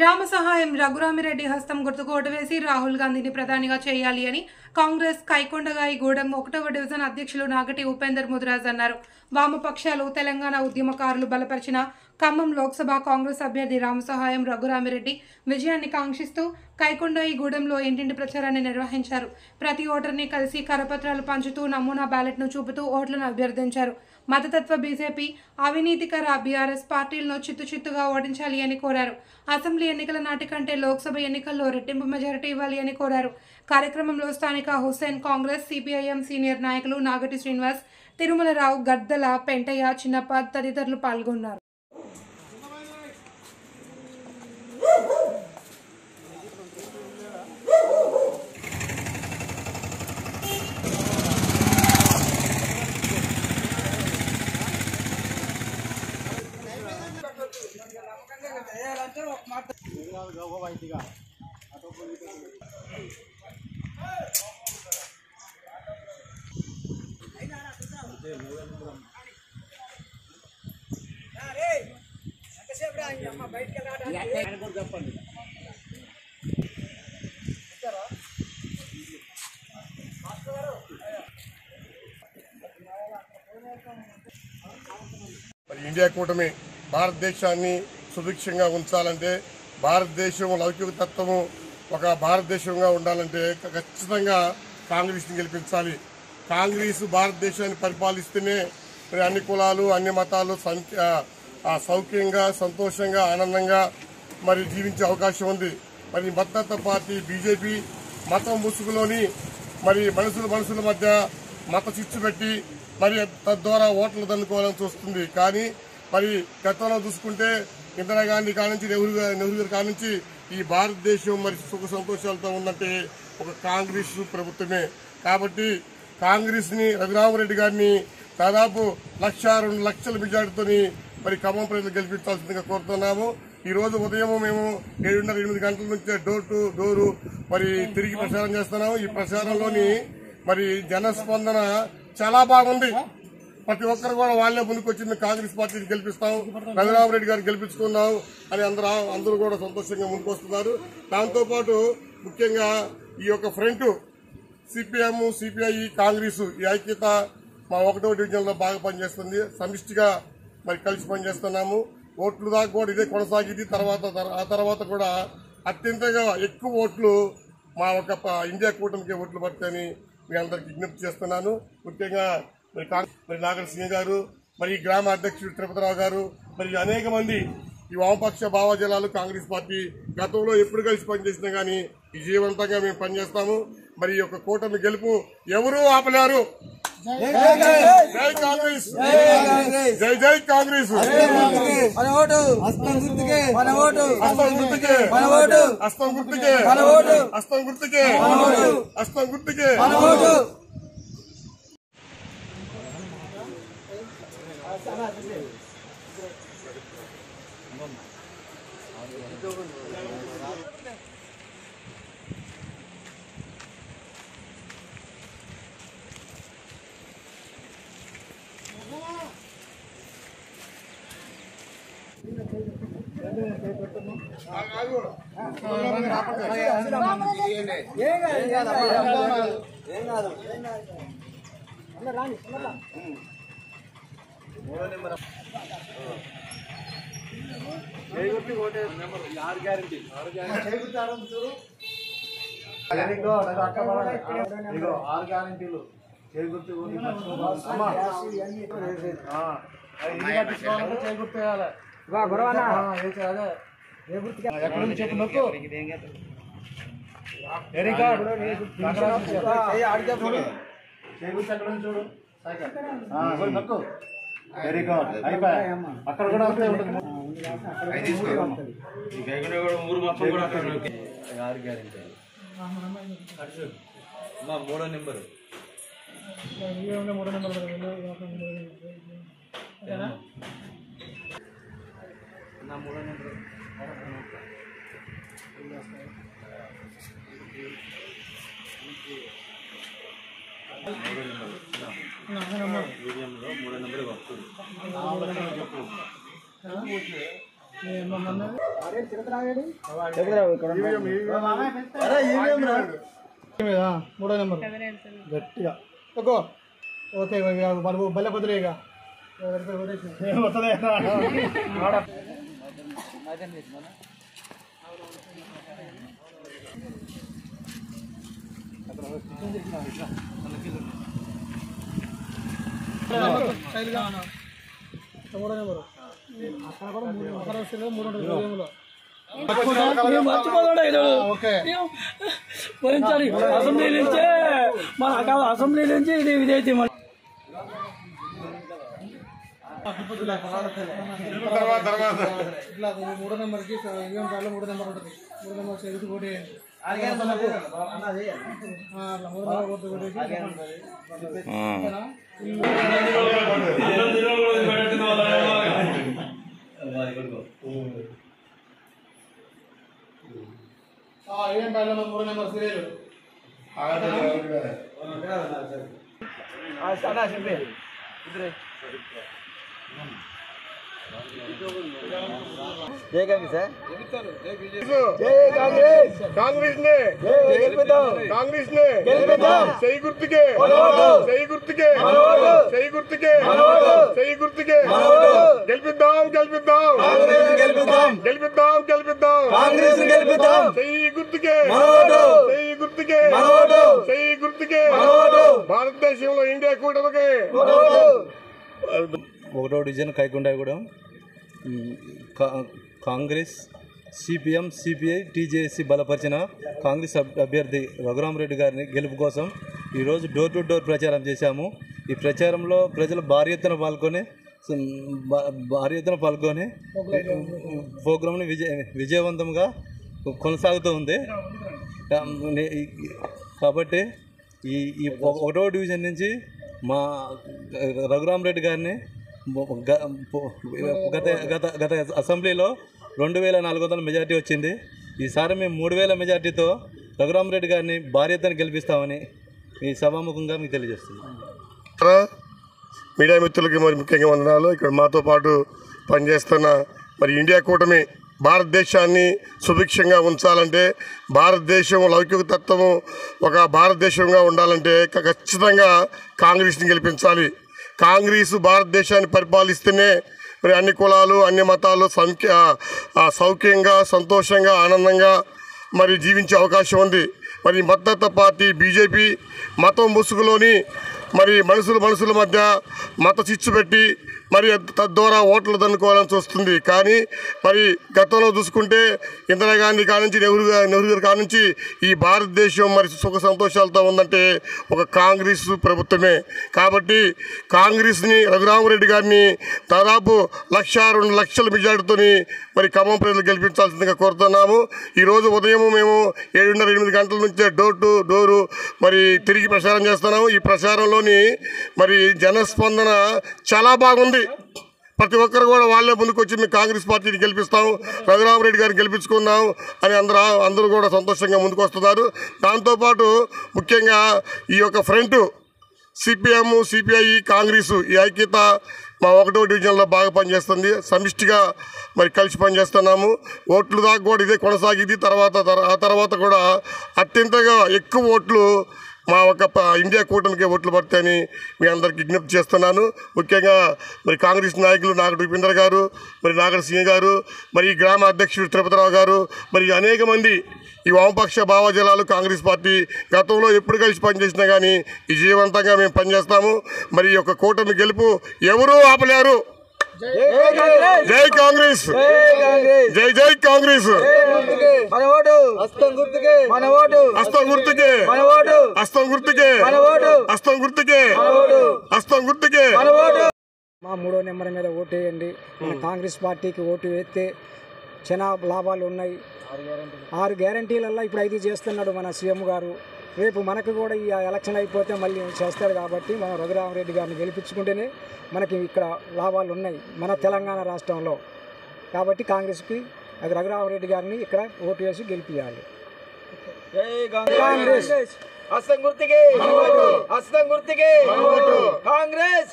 రామసహాయం రఘురామిరెడ్డి హస్తం గుర్తుకు ఓటు వేసి రాహుల్ గాంధీని ప్రధానిగా చేయాలి అని కాంగ్రెస్ కైకొండగాయి గూడెం 1వ డివిజన్ అధ్యక్షులు నాగటి ఉపేందర్ ముదిరాజ్ అన్నారు. వామపక్షాలు తెలంగాణ ఉద్యమకారులు బలపరిచిన ఖమ్మం లోక్సభ కాంగ్రెస్ అభ్యర్థి రామసహాయం రఘురామిరెడ్డి విజయాన్ని కాంక్షిస్తూ కైకొండగాయి గూడెంలో ఇంటింటి ప్రచారాన్ని నిర్వహించారు. ప్రతి ఓటర్ని కలిసి కరపత్రాలు పంచుతూ నమూనా బ్యాలెట్ను చూపుతూ ఓట్లను అభ్యర్థించారు. మతతత్వ బీజేపీ, అవినీతికర బీఆర్ఎస్ పార్టీలను చిత్తుచిత్తుగా ఓడించాలి అని కోరారు. అసెంబ్లీ ఎన్నికల నాటి కంటే లోక్సభ ఎన్నికల్లో రెట్టింపు మెజారిటీ ఇవ్వాలి అని కోరారు. కార్యక్రమంలో స్థానిక హుస్సేన్, కాంగ్రెస్, సిపిఐఎం సీనియర్ నాయకులు నాగటి శ్రీనివాస్, తిరుమలరావు, గద్దల, పెంటయ్య, చిన్నప్ప తదితరులు పాల్గొన్నారు. ఇండియా కూటమి భారతదేశాన్ని సుభిక్షంగా ఉంచాలంటే, భారతదేశం లౌకిక తత్వము ఒక భారతదేశంగా ఉండాలంటే ఖచ్చితంగా కాంగ్రెస్ని గెలిపించాలి. కాంగ్రెస్ భారతదేశాన్ని పరిపాలిస్తేనే అన్ని కులాలు, అన్ని మతాలు సౌఖ్యంగా, సంతోషంగా, ఆనందంగా జీవించే అవకాశం ఉంది. మతతత్వ పార్టీ బీజేపీ మతం ముసుగులోని మనుషుల మధ్య మత చిచ్చు పెట్టి తద్వారా ఓట్లను దండుకోవాలని చూస్తుంది. కానీ గతంలో చూసుకుంటే ఇందిరాగాంధీ కానించి నెహ్రూ గారి కానించి ఈ భారతదేశం సుఖ సంతోషాలతో ఉందంటే ఒక కాంగ్రెస్ ప్రభుత్వమే. కాబట్టి కాంగ్రెస్ ని రఘురామిరెడ్డి గారిని దాదాపు 1,02 లక్షల మెజార్టీతోని ఖమ్మం ప్రజలు గెలిపించాల్సిందిగా కోరుతున్నాము. ఈ రోజు ఉదయం మేము 7:30-8 గంటల నుంచి డోర్ టు డోరు తిరిగి ప్రచారం చేస్తున్నాము. ఈ ప్రచారంలోని జనస్పందన చాలా బాగుంది. ప్రతి ఒక్కరు కూడా వాళ్లే ముందుకొచ్చి మేము కాంగ్రెస్ పార్టీని గెలిపిస్తాం, రఘురామిరెడ్డి గారిని గెలిపించుకున్నాం అని అందరూ కూడా సంతోషంగా ముందుకొస్తున్నారు. దాంతోపాటు ముఖ్యంగా ఈ యొక్క ఫ్రంట్ సిపిఎం, సిపిఐ, కాంగ్రెస్ ఈ ఐక్యత మా 1వ డివిజన్ లో బాగా పనిచేస్తుంది. సమిష్టిగా కలిసి పనిచేస్తున్నాము. ఓట్లు దాకా కూడా ఇదే కొనసాగింది. ఆ తర్వాత కూడా అత్యంతగా ఎక్కువ ఓట్లు మా ఇండియా కూటమికి ఓట్లు పడతాయని మీ అందరికి విజ్ఞప్తి చేస్తున్నాను. ముఖ్యంగా నాగటి సింగ్ గారు, ఈ గ్రామ అధ్యక్షుడు తిరుపతిరావు గారు, అనేక మంది ఈ వామపక్ష భావజాలాలు కాంగ్రెస్ పార్టీ గతంలో ఎప్పుడు కలిసి పనిచేసినా గానీ విజయవంతంగా మేము పనిచేస్తాము. ఈ యొక్క కూటమి గెలుపు ఎవరూ ఆపలేరు. జై కాంగ్రెస్, జై జై కాంగ్రెస్. హస్తం గుర్తుకే. చెప్పు నొక్కు. చూడు వెరీ గుడ్. అయిపోయి అక్కడ కూడా ఉంటుంది. 6 గ్యారెంటీ. 3వ నెంబరు నా 3వ నెంబరు మీడియంలో 3వ నెంబర్ వస్తుంది. చెప్పు మూడో నెంబర్ గట్టిగా ఓకే బల్ల కుదిరేగా మూడో నెంబరు అక్కడ కూడా మూడు అసెంబ్లీ నుంచి ఇది విధేయత ఇట్లా మూడో నెంబర్కి ఏం కావాలి మూడో నెంబర్ ఉంటుంది మూడో నెంబర్ చదివి కూడా ఏం కావాలి మూడో నెంబర్ సీరియల్ కాంగ్రెస్ నే సై గుర్తుకే గెలిపిద్దాం సై గుర్తుకే భారతదేశంలో ఇండియా కూటమికి 1వ డివిజన్ కైకొండగూడెం కాంగ్రెస్ సిపిఎం సిపిఐ టీజేఎస్సీ బలపరిచిన కాంగ్రెస్ అభ్యర్థి రఘురామరెడ్డి గారిని గెలుపు కోసం ఈరోజు డోర్ టు డోర్ ప్రచారం చేశాము. ఈ ప్రచారంలో ప్రజలు భారీ ఎత్తున పాల్గొని ప్రోగ్రాంని విజయవంతంగా కొనసాగుతూ ఉంది. కాబట్టి ఈ 1వ డివిజన్ నుంచి మా రఘురామరెడ్డి గారిని గత అసెంబ్లీలో 2400 మెజార్టీ వచ్చింది. ఈసారి మేము 3000 మెజార్టీతో రఘురామరెడ్డి గారిని భారీ ఎత్తున గెలిపిస్తామని ఈ సభాముఖంగా మీకు తెలియజేస్తున్నాం. మీడియా మిత్రులకి మరి ముఖ్యంగా వందనాలు. ఇక్కడ మాతో పాటు పనిచేస్తున్న మరి ఇండియా కూటమి భారతదేశాన్ని సుభిక్షంగా ఉంచాలంటే, భారతదేశం లౌకిక తత్వము ఒక భారతదేశంగా ఉండాలంటే ఖచ్చితంగా కాంగ్రెస్ని గెలిపించాలి. కాంగ్రెస్ భారతదేశాన్ని పరిపాలిస్తేనే మరి అన్ని కులాలు అన్ని మతాలు సౌఖ్యంగా సంతోషంగా ఆనందంగా మరి జీవించే అవకాశం ఉంది. మరి మద్దతు పార్టీ బీజేపీ మతం ముసుగులోని మరి మనుషుల మధ్య మత చిచ్చు పెట్టి మరి తద్వారా ఓట్లు దన్నుకోవాలని చూస్తుంది. కానీ మరి గతంలో చూసుకుంటే ఇందిరాగాంధీ కానుంచి నెహ్రూ గారి కానుంచి ఈ భారతదేశం మరి సుఖ సంతోషాలతో ఉందంటే ఒక కాంగ్రెస్ ప్రభుత్వమే. కాబట్టి కాంగ్రెస్ని రఘురామరెడ్డి గారిని దాదాపు 1,02 లక్షల మెజార్టీతో మరి ఖమ్మం ప్రజలు గెలిపించాల్సిందిగా కోరుతున్నాము. ఈరోజు ఉదయం మేము 7:30-8 గంటల నుంచే డోర్ టు డోరు మరి తిరిగి ప్రచారం చేస్తున్నాము. ఈ ప్రచారంలోని మరి జనస్పందన చాలా బాగుంది. ప్రతి ఒక్కరు కూడా వాళ్ళే ముందుకు వచ్చి మేము కాంగ్రెస్ పార్టీని గెలిపిస్తాము, రఘురామరెడ్డి గారిని గెలిపించుకున్నాం అని అందరూ కూడా సంతోషంగా ముందుకు వస్తున్నారు. దాంతోపాటు ముఖ్యంగా ఈ యొక్క ఫ్రంట్ సిపిఎం సిపిఐ కాంగ్రెస్ ఈ ఐక్యత మా 1వ డివిజన్లో బాగా పనిచేస్తుంది. సమిష్టిగా మరి కలిసి పనిచేస్తున్నాము. ఓట్లు దాకా కూడా ఇదే కొనసాగింది. ఆ తర్వాత కూడా అత్యంతగా ఎక్కువ ఓట్లు మా ఒక ఇండియా కూటమికి ఓట్లు పడతాయని మీ అందరికి విజ్ఞప్తి చేస్తున్నాను. ముఖ్యంగా మరి కాంగ్రెస్ నాయకులు నాగటి ఉపేందర్ గారు, మరి నాగటి సింగ్ గారు, మరి గ్రామ అధ్యక్షుడు తిరుపతిరావు గారు, మరి అనేక మంది ఈ వామపక్ష భావజలాలు కాంగ్రెస్ పార్టీ గతంలో ఎప్పుడు కలిసి పనిచేసినా కానీ విజయవంతంగా మేము పనిచేస్తాము. మరి ఈ యొక్క కూటమి గెలుపు ఎవరూ ఆపలేరు. జై కాంగ్రెస్, జై జై కాంగ్రెస్. హస్తం గుర్తుకే. మా 3వ నెంబర్ మీద ఓటు వేయండి. మన కాంగ్రెస్ పార్టీకి ఓటు వేస్తే చాలా లాభాలు ఉన్నాయి. 6 గ్యారంటీలల్లో ఇప్పుడు 5 చేస్తున్నాడు మన సీఎం గారు. రేపు మనకు కూడా ఈ ఎలక్షన్ అయిపోతే మళ్ళీ చేస్తాడు. కాబట్టి మనం రఘురామరెడ్డి గారిని గెలిపించుకుంటేనే మనకి ఇక్కడ లాభాలు ఉన్నాయి మన తెలంగాణ రాష్ట్రంలో. కాబట్టి కాంగ్రెస్కి రఘురామరెడ్డి గారిని ఇక్కడ ఓటు వేసి గెలిపించాలి. కాంగ్రెస్ హస్తం గుర్తుకే కాంగ్రెస్.